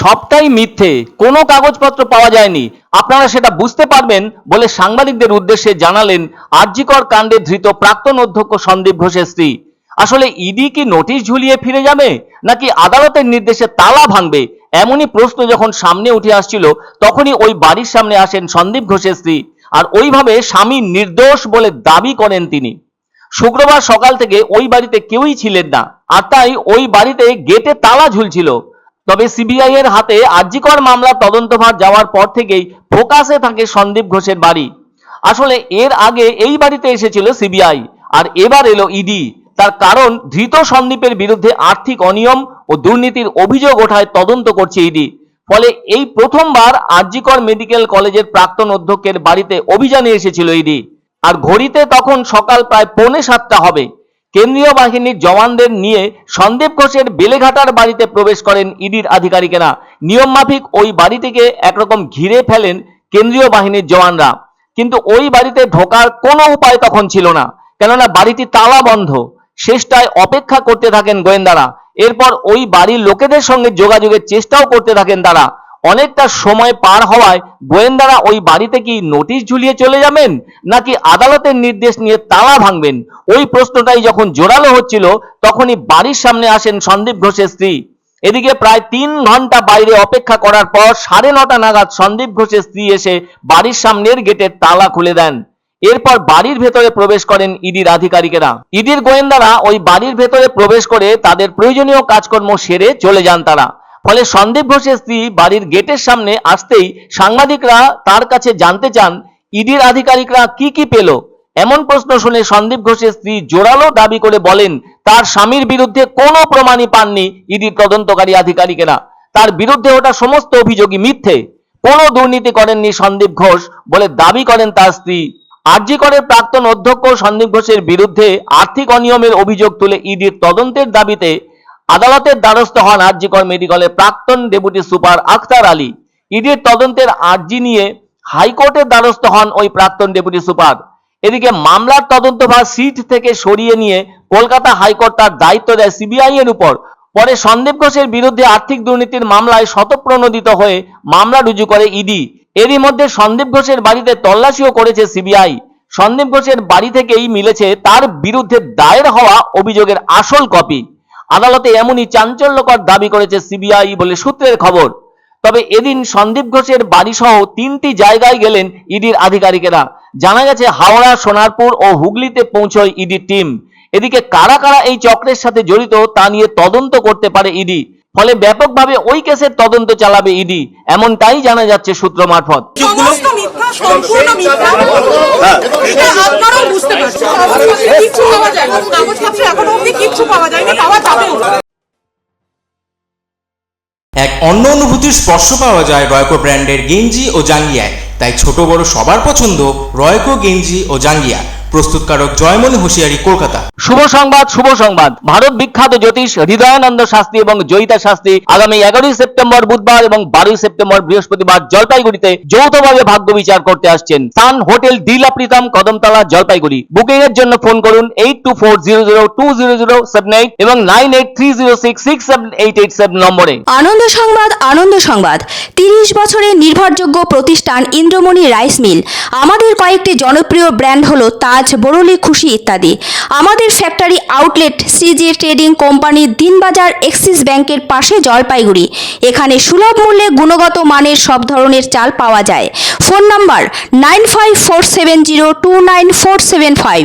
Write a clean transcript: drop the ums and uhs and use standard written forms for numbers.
সবটাই মিথ্যে, কোনো কাগজপত্র পাওয়া যায়নি। আপনারা সেটা বুঝতে পারবেন বলে সাংবাদিকদের উদ্দেশ্যে জানালেন আরজিকর কাণ্ডে ধৃত প্রাক্তন অধ্যক্ষ সন্দীপ ঘোষের স্ত্রী। আসলে ইডি কি নোটিশ ঝুলিয়ে ফিরে যাবে নাকি আদালতের নির্দেশে তালা ভাঙবে, এমনই প্রশ্ন যখন সামনে উঠে আসছিল তখনই ওই বাড়ির সামনে আসেন সন্দীপ ঘোষের স্ত্রী, আর ওইভাবে স্বামী নির্দোষ বলে দাবি করেন তিনি। শুক্রবার সকাল থেকে ওই বাড়িতে কেউই ছিলেন না, আর তাই ওই বাড়িতে গেটে তালা ঝুলছিল। তবে সিবিআই এর হাতে আরজিকর মামলার তদন্তভার যাওয়ার পর থেকেই ফোকাসে থাকে সন্দীপ ঘোষের বাড়ি। আসলে এর আগে এই বাড়িতে এসেছিল সিবিআই, আর এবার এলো ইডি। তার কারণ ধৃত সন্দীপের বিরুদ্ধে আর্থিক অনিয়ম ও দুর্নীতির অভিযোগ ওঠায় তদন্ত করছে ইডি। ফলে এই প্রথমবার আরজিকর মেডিকেল কলেজের প্রাক্তন অধ্যক্ষের বাড়িতে অভিযানে এসেছিল ইডি। আর ঘড়িতে তখন সকাল প্রায় 6:45 হবে। কেন্দ্রীয় বাহিনীর জওয়ানদের নিয়ে সন্দীপ ঘোষের বেলেঘাটার বাড়িতে প্রবেশ করেন ইডির আধিকারিকেরা। নিয়ম মাফিক ওই বাড়িটিকে একরকম ঘিরে ফেলেন কেন্দ্রীয় বাহিনীর জওয়ানরা। কিন্তু ওই বাড়িতে ঢোকার কোনো উপায় তখন ছিল না, কেননা বাড়িটি তালা বন্ধ। শেষটায় অপেক্ষা করতে থাকেন গোয়েন্দারা। এরপর ওই বাড়ির লোকেদের সঙ্গে যোগাযোগের চেষ্টাও করতে থাকেন তারা। অনেকটা সময় পার হওয়ায় গোয়েন্দারা ওই বাড়িতে কি নোটিশ ঝুলিয়ে চলে যাবেন নাকি আদালতের নির্দেশ নিয়ে তালা ভাঙবেন, ওই প্রশ্নটাই যখন জোরালো হচ্ছিল তখনই বাড়ির সামনে আসেন সন্দীপ ঘোষের স্ত্রী। এদিকে প্রায় 3 ঘন্টা বাইরে অপেক্ষা করার পর 9:30 নাগাদ সন্দীপ ঘোষের স্ত্রী এসে বাড়ির সামনের গেটের তালা খুলে দেন। এরপর বাড়ির ভেতরে প্রবেশ করেন ইডির আধিকারিকেরা। ইডির গোয়েন্দারা ওই বাড়ির ভেতরে প্রবেশ করে তাদের প্রয়োজনীয় কাজকর্ম সেরে চলে যান তারা। ফলে সন্দীপ ঘোষের স্ত্রী বাড়ির গেটের সামনে আসতেই সাংবাদিকরা তার কাছে জানতে চান ইডির আধিকারিকরা কি কি পেল। এমন প্রশ্ন শুনে সন্দীপ ঘোষের স্ত্রী জোরালো দাবি করে বলেন তার স্বামীর বিরুদ্ধে কোনো প্রমাণই পাননি ইডির তদন্তকারী আধিকারিকেরা। তার বিরুদ্ধে ওঠা সমস্ত অভিযোগই মিথ্যে, কোনো দুর্নীতি করেননি সন্দীপ ঘোষ বলে দাবি করেন তার স্ত্রী। আরজিকরের প্রাক্তন অধ্যক্ষ সন্দীপ ঘোষের বিরুদ্ধে আর্থিক অনিয়মের অভিযোগ তুলে ইডির তদন্তের দাবিতে আদালতের দ্বারস্থ হন আরজিকর মেডিকেলের প্রাক্তন ডেপুটি সুপার আখতার আলী। ইডির তদন্তের আর্জি নিয়ে হাইকোর্টের দ্বারস্থ হন ওই প্রাক্তন ডেপুটি সুপার। এদিকে মামলার তদন্তভার সিট থেকে সরিয়ে নিয়ে কলকাতা হাইকোর্ট তার দায়িত্ব দেয় সিবিআই এর উপর। পরে সন্দীপ ঘোষের বিরুদ্ধে আর্থিক দুর্নীতির মামলায় স্বতঃপ্রণোদিত হয়ে মামলা রুজু করে ইডি। এরই মধ্যে সন্দীপ ঘোষের বাড়িতে তল্লাশিও করেছে সিবিআই। সন্দীপ ঘোষের বাড়ি থেকেই মিলেছে তার বিরুদ্ধে দায়ের হওয়া অভিযোগের আসল কপি। আদালতে এমনই চাঞ্চল্যকর দাবি করেছে সিবিআই বলে সূত্রের খবর। তবে এদিন সন্দীপ ঘোষের বাড়ি সহ 3টি জায়গায় গেলেন ইডির আধিকারিকেরা। জানা গেছে হাওড়া, সোনারপুর ও হুগলিতে পৌঁছয় ইডির টিম। এদিকে কারা কারা এই চক্রের সাথে জড়িত তা নিয়ে তদন্ত করতে পারে ইডি। ফলে ব্যাপকভাবে ওই কেসের তদন্ত চালাবে ইডি, এমনটাই জানা যাচ্ছে সূত্র মারফত। সমস্ত মিথ্যা, সম্পূর্ণ মিথ্যা। এটা আপনারাও বুঝতে পারছেন। কিছু পাওয়া যায় না, কাগজপত্র এখনো অবধি কিছু পাওয়া যায়নি, পাওয়া যাবে না। এক অন্য অনুভূতির স্পর্শ পাওয়া যায় রয়কো ব্র্যান্ডের গেঞ্জি ও জাঙ্গিয়ায়। তাই ছোট বড় সবার পছন্দ রয়কো গেঞ্জি ও জাঙ্গিয়া। প্রস্তুতকারক জয়মনি হোশিয়ারি, কলকাতা। শুভ সংবাদ, শুভ সংবাদ। ভারত বিখ্যাত জ্যোতিষ হৃদয়ানন্দ শাস্ত্রী এবং জয়িতা শাস্ত্রী আগামী 11ই সেপ্টেম্বর বুধবার এবং 12ই সেপ্টেম্বর বৃহস্পতিবার জলপাইগুড়িতে যৌথভাবে ভাগ্য বিচার করতে আসছেন। সান হোটেল ডিলা প্রীতম, কদমতলা, জলপাইগুড়ি। বুকিং এর জন্য ফোন করুন 840020020078 এবং 9830667887 নম্বরে। আনন্দ সংবাদ, আনন্দ সংবাদ। 30 বছরের নির্ভরযোগ্য প্রতিষ্ঠান ইন্দ্রমণি রাইস মিল। আমাদের কয়েকটি জনপ্রিয় ব্র্যান্ড হলো তাজ, বরলি, খুশি ইত্যাদি। আমাদের factory outlet CG trading company, Dinbazar, axis ব্যাংকের পাশে, জলপাইগুড়ি। এখানে সুলভ মূল্যে গুণগত মানের সব ধরনের চাল পাওয়া যায়। Phone number 9547029475।